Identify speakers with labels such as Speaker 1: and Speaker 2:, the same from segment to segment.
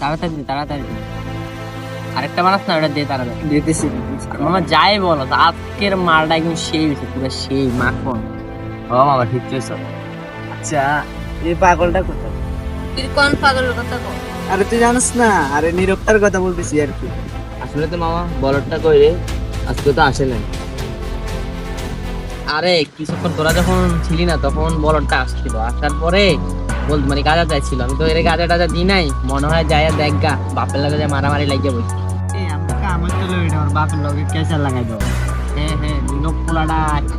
Speaker 1: তাড়াতাড়ি তাড়াতাড়ি আরেকটা বানাস না, ওটা দিয়ে তাড়াতাড়ি দিতেছি। মামা যাই বলো, আজকের মালটা একদম সেই হয়েছে, পুরো সেই মাখন। ও মামা ঠিক চলছে।
Speaker 2: আচ্ছা, এই পাগলটা কোথায়?
Speaker 3: তুই কোন পাগলের কথা কও?
Speaker 2: আরে তুই জানিস না, আরে নীরবটার কথা বলতেছি আর কি।
Speaker 1: আসলে তো মামা বলদটা কই রে, আজকে তো আসে নাই। আরে কিছুক্ষণ তোরা যখন ছিলি না তখন বলদটা আসছিল, আসার পরে বল মানে গাঁজা চাইছিল। আমি তো এর গাঁজা টাজা দিই নাই, মনে হয় যাই দেখ গা বাপের লাগে যায় মারামারি লাগিয়ে বই।
Speaker 2: এই আমাকে আমার চলে ওইটা ওর বাপের লগে কেসা লাগাই দাও।
Speaker 1: হ্যাঁ হ্যাঁ, বিনোদ পোলাটা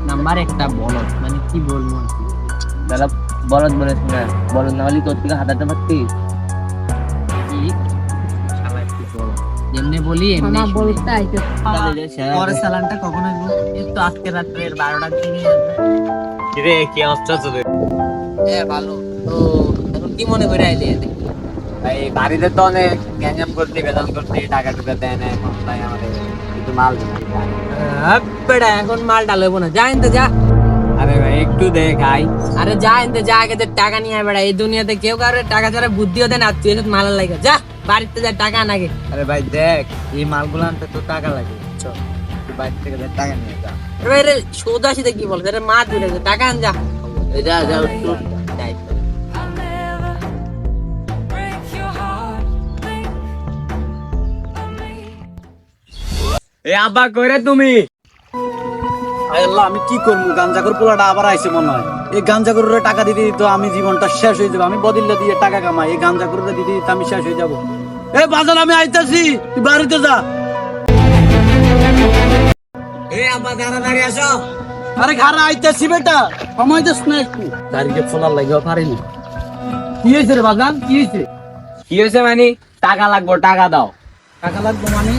Speaker 1: নাম্বার একটা বলদ, মানে কি বলবো আর কি। দাদা বলদ বলেছ না, বলদ না হলে তোর থেকে হাতাতে পারতিস। কি শালা একটু বলদ, যেমনি বলি এমনি
Speaker 3: মামা
Speaker 1: শুনি।
Speaker 3: বলতে আইতে
Speaker 2: পরে চালানটা কখন আসবো?
Speaker 1: এই তো আজকে রাত্রে 12টার দিকে।
Speaker 2: রে কি অবস্থা তোদের?
Speaker 1: হ্যাঁ ভালো। তো এখন কি মনে করে আইলি এতে?
Speaker 2: ভাই বাড়িতে তো অনেক গ্যাঞ্জাম করতে বেতন করতে টাকা টুকা দেয় না, এখন তাই আমাদের একটু মাল দিতে।
Speaker 1: বেড়া এখন মাল ডালবো না, যা এনতে যা।
Speaker 2: আরে ভাই একটু দে খাই।
Speaker 1: আরে যা এনতে যা, আগে তো টাকা নিয়ে আয় বেড়া। এই দুনিয়াতে কেউ কারোর টাকা ছাড়া বুদ্ধিও দেয় না, তুই এসে মালের লাগে যা বাড়িতে যা, টাকা নাগে।
Speaker 2: আরে ভাই দেখ, এই মালগুলো আনতে তো টাকা লাগে, চল তুই বাড়ি থেকে যা, টাকা নিয়ে যা।
Speaker 1: আরে সোজা সিধে কি বলছে, মা তুলে টাকা আন যা। যা যা উঠ, যাই।
Speaker 2: এ আব্বা কইরে তুমি? আয় আল্লাহ, আমি কি করবো? গাঞ্জাগর পোলাটা আবার আইছে মনে হয়। এই গাঞ্জাগরের টাকা দিতে দিতে আমি জীবনটা শেষ হয়ে যাবো। আমি বদিল্লা দিয়ে টাকা কামাই, এই গাঞ্জাগরের দিতে দিতে আমি শেষ হয়ে যাবো। এ বাজার আমি আইতাছি, তুই বাড়িতে যা। এ আব্বা দাঁড়াদাঁড়ি আসো। আরে ঘরে আইতাছি বেটা, সময় দিস না একটু। গাড়িকে ফোলার লাগিও পারিনি। কি হয়েছে রে বাজান, কি হয়েছে?
Speaker 1: কি হয়েছে মানে? টাকা লাগবো, টাকা দাও।
Speaker 2: টাকা লাগবে মানে?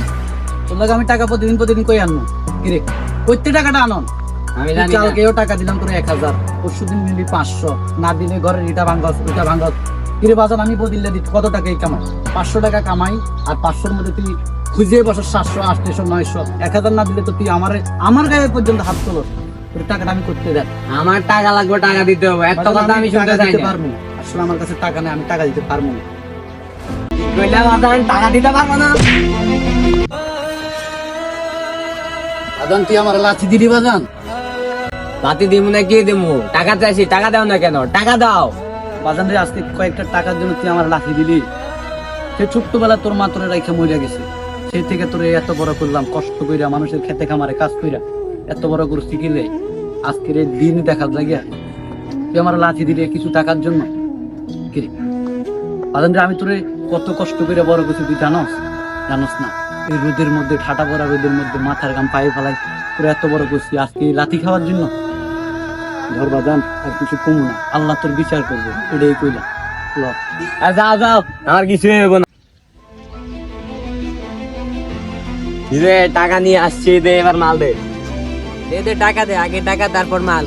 Speaker 2: তোর লাগে আমি টাকা প্রতিদিন প্রতিদিন কই আনবো? কিরে কইতে টাকাটা আনন?
Speaker 1: আমি জানি না।
Speaker 2: কালকেও টাকা দিলাম তোর 1000, পরশু দিন নিলি 500, না দিলে ঘরের ইটা ভাঙ্গস ওইটা ভাঙ্গস। কিরে বাজান, আমি বদিলে দিই কত টাকাই কামাই? 500 টাকা কামাই, আর 500-র মধ্যে তুই খুঁজে বছর 700, 800, 900, 1000 না দিলে তো তুই আমার গায়ে পর্যন্ত হাত তোলস। তোর টাকাটা আমি করতে দেখ।
Speaker 1: আমার টাকা লাগবে, টাকা দিতে হবে, এত কথা আমি শুনতে চাই না।
Speaker 2: পারবো না, আসলে আমার কাছে টাকা নেই, আমি টাকা দিতে পারবো না।
Speaker 1: কইলা বাজান টাকা দিতে পারবো না।
Speaker 2: বাজান তুই আমার লাথি দিলি বাজান?
Speaker 1: বাতি দিমু না কি দিমু? টাকা চাইছি, টাকা দাও না কেন? টাকা দাও।
Speaker 2: বাজান রে, আজকে কয়েকটা টাকার জন্য তুই আমার লাথি দিলি। সে ছোট্টবেলা তোর মা তোরে রাইখা মরে গেছে, সেই থেকে তোরে এত বড় করলাম, কষ্ট কইরা মানুষের খেতে খামারে কাজ কইরা এত বড় করে শিখিলে আজকের এই দিন দেখার জায়গা তুই আমার লাথি দিলে কিছু টাকার জন্য? কি রে বাজান রে, আমি তোরে কত কষ্ট করে বড় করছি তুই জানোস না? এই রোদের মধ্যে, ঠাটা পড়া রোদের মধ্যে মাথার গাম পায়ে ফেলাই তোরে এত বড় করছি, আজকে এই লাথি খাওয়ার জন্য? ধর বাজান, আর কিছু কমু না, আল্লাহ তোর বিচার করবে, এটাই কইলা। ল
Speaker 1: আর যাও যাও, আমার কিছু হইব না। রে টাকা নিয়ে আসছি, দে এবার মাল দে। দে দে টাকা দে, আগে টাকা তারপর মাল।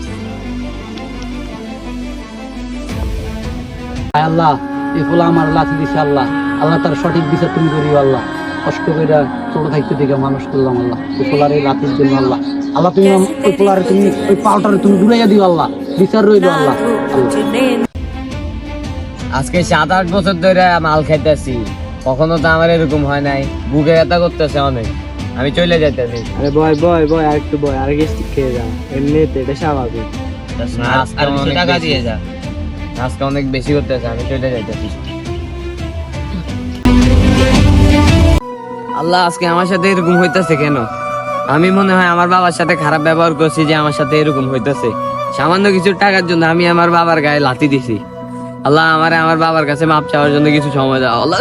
Speaker 2: হায় আল্লাহ, এই ফুলা আমার লাথি দিছে আল্লাহ, আল্লাহ তার সঠিক বিচার তুমি করিও আল্লাহ। কষ্ট করে ছোট থাকতে থেকে মানুষ করলাম আল্লাহ, ওই ফুলার এই লাথির জন্য আল্লাহ। আল্লাহ তুমি ওই ফুলারে, তুমি ওই পাউটারে তুমি ঘুরাইয়া দিও আল্লাহ, বিচার রইল আল্লাহ।
Speaker 1: আজকে 7-8 বছর ধরে মাল খাইতেছি, কখনো তো আমার এরকম হয় নাই। বুকে ব্যথা করতেছে অনেক, আমি চলে যাইতেছি।
Speaker 2: আরে বয় বয় বয়, আর একটু বয়, আর গেস্ট খেয়ে যা, এমনিতে এটা স্বাভাবিক।
Speaker 1: আর কিছু টাকা দিয়ে যা, আজকে অনেক বেশি করতেছে, আমি চলে যাইতেছি। আল্লাহ, আজকে আমার সাথে এরকম হইতেছে কেন? আমি মনে হয় আমার বাবার সাথে খারাপ ব্যবহার করছি যে আমার সাথে এরকম হইতেছে। সামান্য কিছু টাকার জন্য আমি আমার বাবার গায়ে লাথি দিছি। আল্লাহ, আমারে আমার বাবার কাছে মাপ চাওয়ার জন্য কিছু সময় দাও আল্লাহ।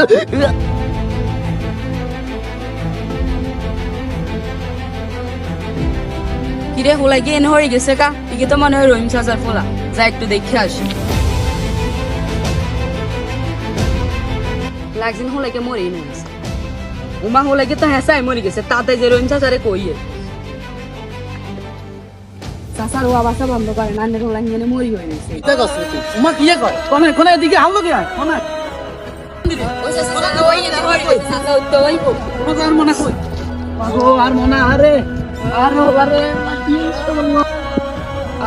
Speaker 3: কিরে হোলাই গিয়ে এনে হয়ে গেছে কা? একে তো মনে হয় রহিম চাচার ফোলা, যা একটু দেখে আসি। লাগছেন হোলাইকে মরেই নিয়ে গেছে। উমা হোলাইকে তো হেসাই মরে গেছে, তাতে যে রহিম চাচারে কইয়ে চাচার ও আবাসা বন্ধ করে না, হোলাই নিয়ে মরি হয়ে গেছে।
Speaker 2: উমা কি কয়? কোনে কোনে এদিকে হামলো কি হয়? কোনে আর মনে কই পাগো, আর মনে আরে আরে আরে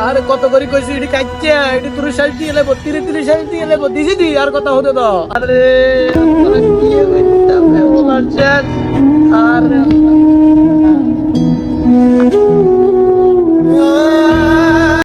Speaker 2: আরে কত করে কইছি এটি কাইছে, এটি তুই সাইজ দিয়ে লেবো, 30 সাইজ দিয়ে লেবো, দিছি দি আর কথা হতে দাও। আরে শেষ আর